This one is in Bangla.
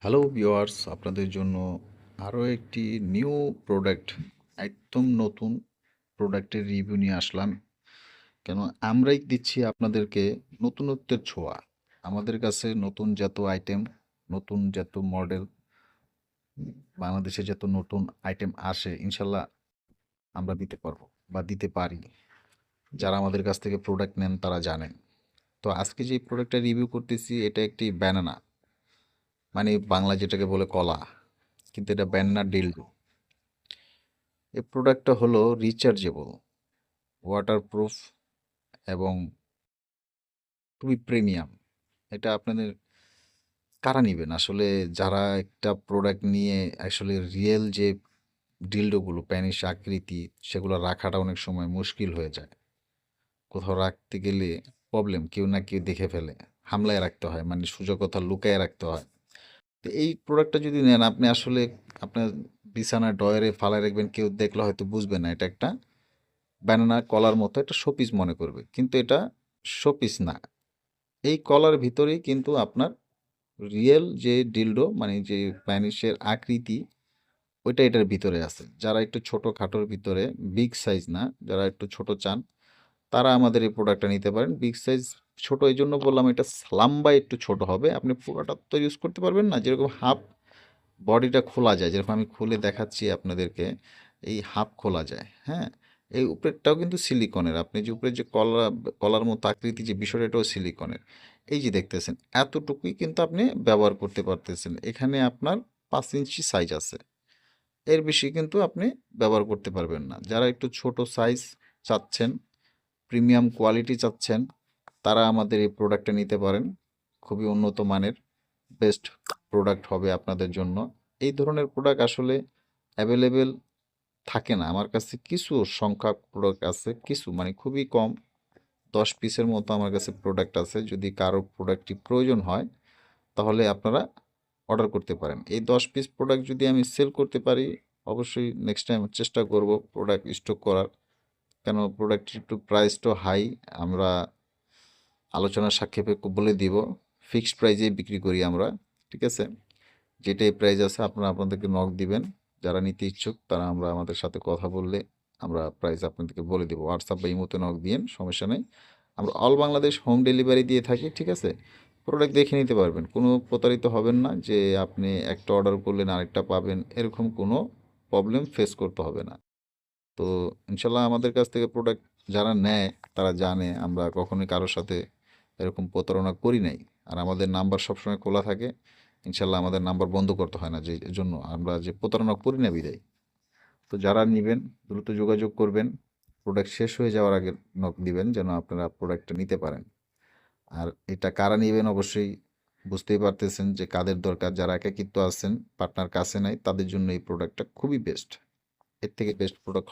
হ্যালো ভিউয়ার্স, আপনাদের জন্য আরও একটি নিউ প্রোডাক্ট, একদম নতুন প্রোডাক্টের রিভিউ নিয়ে আসলাম। কেন আমরাই দিচ্ছি আপনাদেরকে নতুনত্বের ছোঁয়া। আমাদের কাছে নতুন যত আইটেম, নতুন যত মডেল, বাংলাদেশে যত নতুন আইটেম আসে ইনশাল্লাহ আমরা দিতে পারবো বা দিতে পারি। যারা আমাদের কাছ থেকে প্রোডাক্ট নেন তারা জানেন। তো আজকে যে প্রোডাক্টটা রিভিউ করতেছি এটা একটি ব্যানানা, মানে বাংলা যেটাকে বলে কলা, কিন্তু এটা ব্যানানা ডিল্ডো। এই প্রোডাক্টটা হলো রিচার্জেবল, ওয়াটারপ্রুফ এবং খুবই প্রিমিয়াম। এটা আপনাদের কারা নিবেন আসলে, যারা একটা প্রোডাক্ট নিয়ে আসলে রিয়েল যে ডিল্ডোগুলো প্যানিস আকৃতি সেগুলো রাখাটা অনেক সময় মুশকিল হয়ে যায়। কোথাও রাখতে গেলে প্রবলেম, কেউ না কেউ দেখে ফেলে, হামলায় রাখতে হয়, মানে সোজা কথা লুকায় রাখতে হয়। তো এই প্রোডাক্টটা যদি নেন আপনি আসলে আপনার বিছানার ডয়ারে ফালায় রাখবেন, কেউ দেখলে হয়তো বুঝবে না এটা একটা ব্যানানা কলার মতো একটা শোপিস মনে করবে, কিন্তু এটা শোপিস না। এই কলার ভিতরেই কিন্তু আপনার রিয়েল যে ডিলডো, মানে যে প্যানিসের আকৃতি, ওইটা এটার ভিতরে আছে। যারা একটু ছোট খাটোর ভিতরে, বিগ সাইজ না, যারা একটু ছোট চান তারা আমাদের এই প্রোডাক্টটা নিতে পারেন। বিগ সাইজ ছোট এই জন্য বললাম, এটা লাম্বাই একটু ছোট হবে, আপনি পুরোটা তো ইউজ করতে পারবেন না। যেরকম হাফ বডিটা খোলা যায়, যেরকম আমি খুলে দেখাচ্ছি আপনাদেরকে, এই হাফ খোলা যায়, হ্যাঁ। এই উপরেরটাও কিন্তু সিলিকনের, আপনি যে উপরে যে কলার মতো আকৃতি যে বিষয়টা, এটাও সিলিকনের। এই যে দেখতেছেন এতটুকুই কিন্তু আপনি ব্যবহার করতে পারতেছেন। এখানে আপনার 5 ইঞ্চি সাইজ আছে, এর বেশি কিন্তু আপনি ব্যবহার করতে পারবেন না। যারা একটু ছোট সাইজ চাচ্ছেন, প্রিমিয়াম কোয়ালিটি চাচ্ছেন, তারা আমাদের এই প্রোডাক্টটা নিতে পারেন। খুবই উন্নত মানের বেস্ট প্রোডাক্ট হবে আপনাদের জন্য। এই ধরনের প্রোডাক্ট আসলে অ্যাভেলেবেল থাকে না। আমার কাছে কিছু সংখ্যক প্রোডাক্ট আছে, কিছু মানে খুবই কম, 10 পিসের মতো আমার কাছে প্রোডাক্ট আছে। যদি কারো প্রোডাক্টটি প্রয়োজন হয় তাহলে আপনারা অর্ডার করতে পারেন। এই 10 পিস প্রোডাক্ট যদি আমি সেল করতে পারি, অবশ্যই নেক্সট টাইম চেষ্টা করব প্রোডাক্ট স্টক করার। কেন প্রোডাক্টের একটু প্রাইসটা হাই, আমরা আলোচনার সাপেক্ষে বলে দিব। ফিক্সড প্রাইজেই বিক্রি করি আমরা, ঠিক আছে। যেটাই প্রাইস আছে আপনারা আপনাদেরকে নক দিবেন, যারা নিতে ইচ্ছুক তারা আমরা আমাদের সাথে কথা বললে আমরা প্রাইস আপনাদেরকে বলে দেবো। হোয়াটসঅ্যাপ বা ইমোতে নক দিয়েন, সমস্যা নেই। আমরা অল বাংলাদেশ হোম ডেলিভারি দিয়ে থাকি, ঠিক আছে। প্রোডাক্ট দেখে নিতে পারবেন, কোনো প্রতারিত হবেন না যে আপনি একটা অর্ডার করলেন আরেকটা পাবেন, এরকম কোনো প্রবলেম ফেস করতে হবে না। তো ইনশাল্লাহ আমাদের কাছ থেকে প্রোডাক্ট যারা নেয় তারা জানে আমরা কখনোই কারোর সাথে এরকম প্রতারণা করি নাই। আর আমাদের নাম্বার সবসময় খোলা থাকে, ইনশাল্লাহ আমাদের নাম্বার বন্ধ করতে হয় না, যে জন্য আমরা যে প্রতারণা করি না বিদায়। তো যারা নেবেন দ্রুত যোগাযোগ করবেন, প্রোডাক্ট শেষ হয়ে যাওয়ার আগে নক দিবেন যেন আপনারা প্রোডাক্টটা নিতে পারেন। আর এটা কারা নেবেন অবশ্যই বুঝতেই পারতেছেন যে কাদের দরকার। যারা একাকিত্ব আছেন, পার্টনার কাছে নাই, তাদের জন্য এই প্রোডাক্টটা খুবই বেস্ট। এর থেকে বেস্ট প্রোডাক্ট